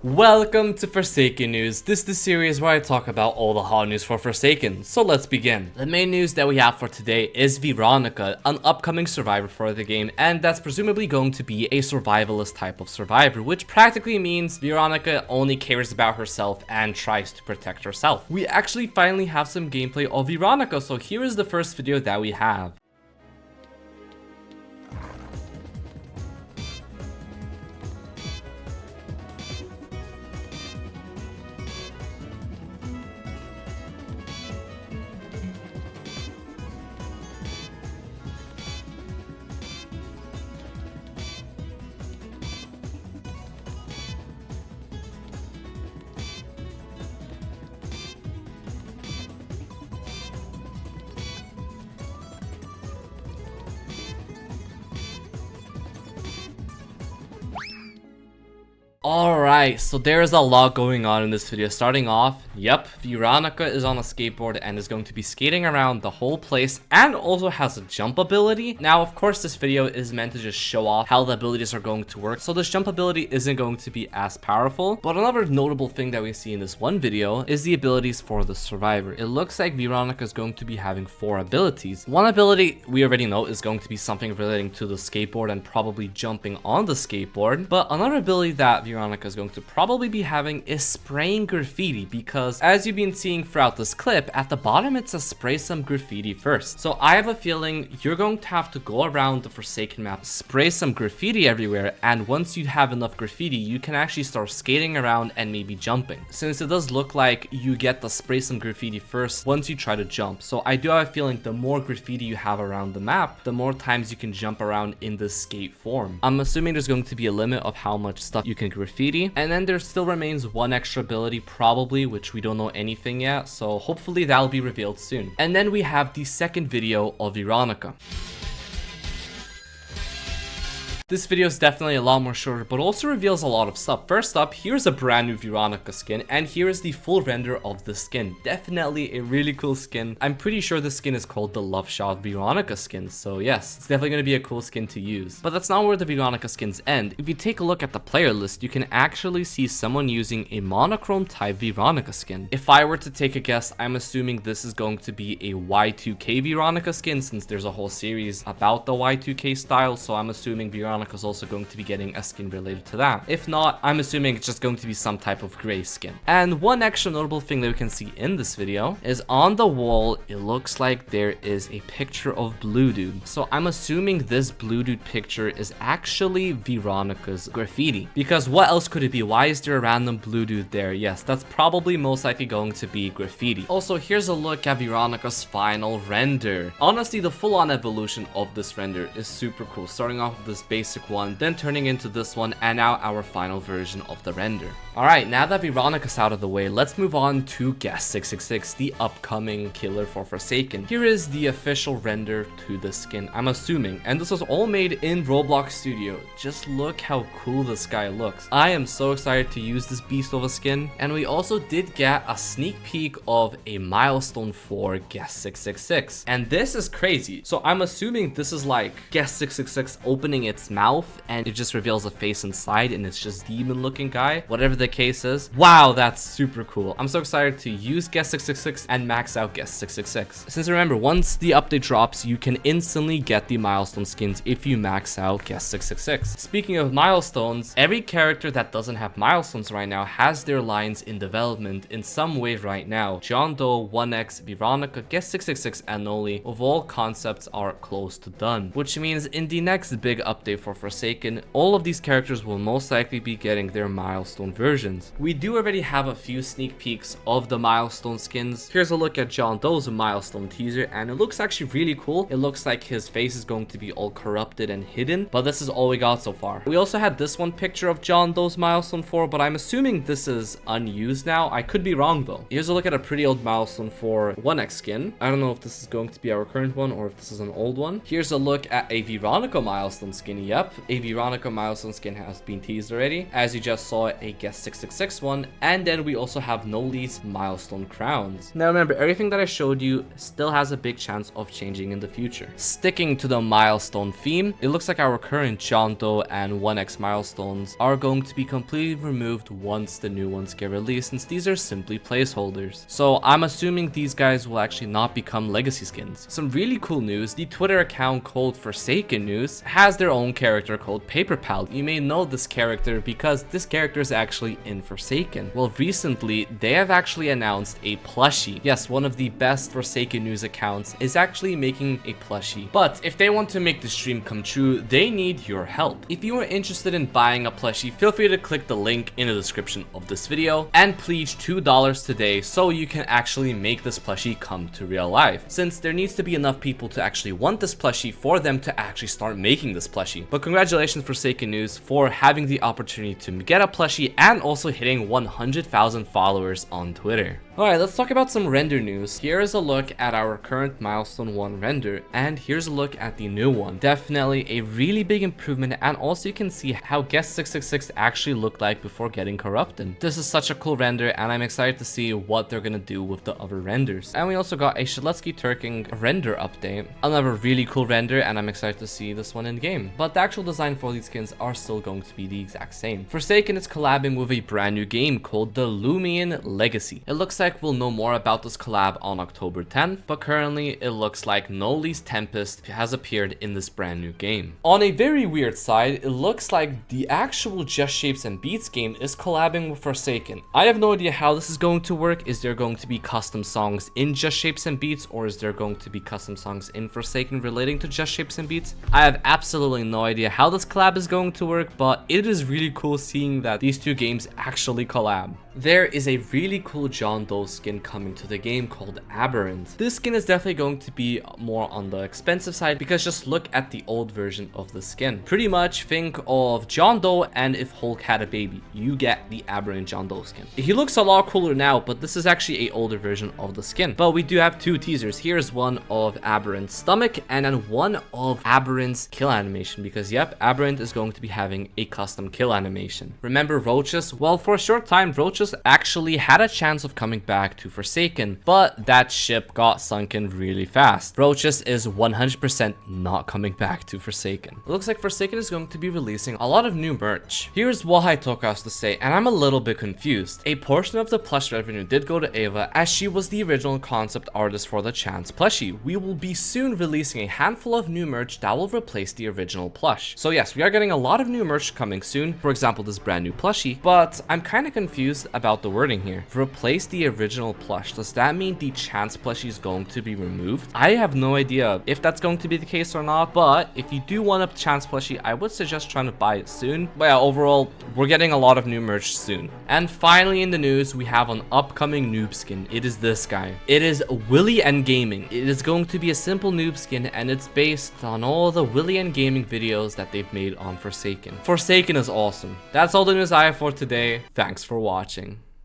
Welcome to Forsaken News. This is the series where I talk about all the hot news for Forsaken. So let's begin. The main news that we have for today is Veeronica, an upcoming survivor for the game, and that's presumably going to be a survivalist type of survivor, which practically means Veeronica only cares about herself and tries to protect herself. We actually finally have some gameplay of Veeronica, so here is the first video that we have. Alright, so there is a lot going on in this video. Starting off, yep, Veeronica is on a skateboard and is going to be skating around the whole place and also has a jump ability. Now, of course, this video is meant to just show off how the abilities are going to work, so this jump ability isn't going to be as powerful. But another notable thing that we see in this one video is the abilities for the survivor. It looks like Veeronica is going to be having 4 abilities. One ability we already know is going to be something relating to the skateboard and probably jumping on the skateboard, but another ability that Veeronica is going to probably be having is spraying graffiti, because as you've been seeing throughout this clip, at the bottom it says spray some graffiti first. So I have a feeling you're going to have to go around the Forsaken map, spray some graffiti everywhere, and once you have enough graffiti, you can actually start skating around and maybe jumping, since it does look like you get the spray some graffiti first once you try to jump. So I do have a feeling the more graffiti you have around the map, the more times you can jump around in this skate form. I'm assuming there's going to be a limit of how much stuff you can graffiti, and then there still remains one extra ability probably, which we don't know anything yet, so hopefully that'll be revealed soon. And then we have the second video of Veeronica. This video is definitely a lot more shorter, but also reveals a lot of stuff. First up, here's a brand new Veeronica skin, and here is the full render of the skin. Definitely a really cool skin. I'm pretty sure the skin is called the Love Shot Veeronica Skins, so yes, it's definitely going to be a cool skin to use. But that's not where the Veeronica skins end. If you take a look at the player list, you can actually see someone using a monochrome type Veeronica skin. If I were to take a guess, I'm assuming this is going to be a Y2K Veeronica skin, since there's a whole series about the Y2K style, so I'm assuming Veeronica is also going to be getting a skin related to that. If not, I'm assuming it's just going to be some type of gray skin. And one extra notable thing that we can see in this video is on the wall, it looks like there is a picture of Blue Dude. So I'm assuming this Blue Dude picture is actually Veeronica's graffiti, because what else could it be? Why is there a random Blue Dude there? Yes, that's probably most likely going to be graffiti. Also, here's a look at Veeronica's final render. Honestly, the full-on evolution of this render is super cool, starting off with this basic one, then turning into this one, and now our final version of the render. Alright, now that Veeronica's out of the way, let's move on to Guest 666, the upcoming killer for Forsaken. Here is the official render to the skin, I'm assuming, and this was all made in Roblox Studio. Just look how cool this guy looks. I am so excited to use this beast of a skin, and we also did get a sneak peek of a Milestone 4 Guest 666, and this is crazy. So I'm assuming this is like Guest 666 opening its mouth and it just reveals a face inside and it's just demon looking guy, whatever the case is. Wow, that's super cool. I'm so excited to use Guest 666 and max out Guest 666, since remember, once the update drops, you can instantly get the milestone skins if you max out Guest 666. Speaking of milestones, every character that doesn't have milestones right now has their lines in development in some way right now. John Doe, 1X, Veeronica, Guest 666, and Noli, of all concepts are close to done, which means in the next big update for Forsaken, all of these characters will most likely be getting their milestone versions. We do already have a few sneak peeks of the milestone skins. Here's a look at John Doe's milestone teaser, and it looks actually really cool. It looks like his face is going to be all corrupted and hidden, but this is all we got so far. We also had this one picture of John Doe's milestone 4, but I'm assuming this is unused now. I could be wrong though. Here's a look at a pretty old milestone 4 1X skin. I don't know if this is going to be our current one or if this is an old one. Here's a look at a Veeronica milestone skin. Yep, Yep, a Veeronica Milestone Skin has been teased already. As you just saw, a Guest 666 one. And then we also have Noli's Milestone Crowns. Now remember, everything that I showed you still has a big chance of changing in the future. Sticking to the milestone theme, it looks like our current John Doe and 1x milestones are going to be completely removed once the new ones get released, since these are simply placeholders. So I'm assuming these guys will actually not become legacy skins. Some really cool news, the Twitter account called Forsaken News has their own character called PaperPal. You may know this character because this character is actually in Forsaken. Well, recently they have actually announced a plushie. Yes, one of the best Forsaken News accounts is actually making a plushie. But if they want to make this dream come true, they need your help. If you are interested in buying a plushie, feel free to click the link in the description of this video and pledge $2 today so you can actually make this plushie come to real life, since there needs to be enough people to actually want this plushie for them to actually start making this plushie. But congratulations Forsaken News for having the opportunity to get a plushie and also hitting 100,000 followers on Twitter. Alright, let's talk about some render news. Here is a look at our current Milestone 1 render, and here's a look at the new one. Definitely a really big improvement, and also you can see how Guest 666 actually looked like before getting corrupted. This is such a cool render, and I'm excited to see what they're gonna do with the other renders. And we also got a Shedletsky Turking render update. Another really cool render, and I'm excited to see this one in game. But the actual design for these skins are still going to be the exact same. Forsaken is collabing with a brand new game called The Lumion Legacy. It looks like we'll know more about this collab on October 10th, but currently it looks like Noli's Tempest has appeared in this brand new game. On a very weird side, it looks like the actual Just Shapes and Beats game is collabing with Forsaken. I have no idea how this is going to work. Is there going to be custom songs in Just Shapes and Beats, or is there going to be custom songs in Forsaken relating to Just Shapes and Beats? I have absolutely no idea how this collab is going to work, but it is really cool seeing that these two games actually collab. There is a really cool John Doe skin coming to the game called Abberant. This skin is definitely going to be more on the expensive side, because just look at the old version of the skin. Pretty much think of John Doe, and if Hulk had a baby, you get the Abberant John Doe skin. He looks a lot cooler now, but this is actually an older version of the skin. But we do have two teasers. Here's one of Abberant's stomach, and then one of Abberant's kill animation, because yep, Abberant is going to be having a custom kill animation. Remember Rochas? Well, for a short time, Rochas actually had a chance of coming back to Forsaken, but that ship got sunken really fast. Rochas is 100% not coming back to Forsaken. It looks like Forsaken is going to be releasing a lot of new merch. Here's what I took us to say, and I'm a little bit confused. A portion of the plush revenue did go to Ava, as she was the original concept artist for the Chance plushie. We will be soon releasing a handful of new merch that will replace the original plush. So yes, we are getting a lot of new merch coming soon. For example, this brand new plushie, but I'm kind of confused about the wording here. Replace the original plush. Does that mean the Chance plushie is going to be removed? I have no idea if that's going to be the case or not, but if you do want a Chance plushie, I would suggest trying to buy it soon. But yeah, overall, we're getting a lot of new merch soon. And finally in the news, we have an upcoming Noob Skin. It is this guy. It is Willy and Gaming. It is going to be a simple Noob Skin, and it's based on all the Willy and Gaming videos that they've made on Forsaken. Forsaken is awesome. That's all the news I have for today. Thanks for watching.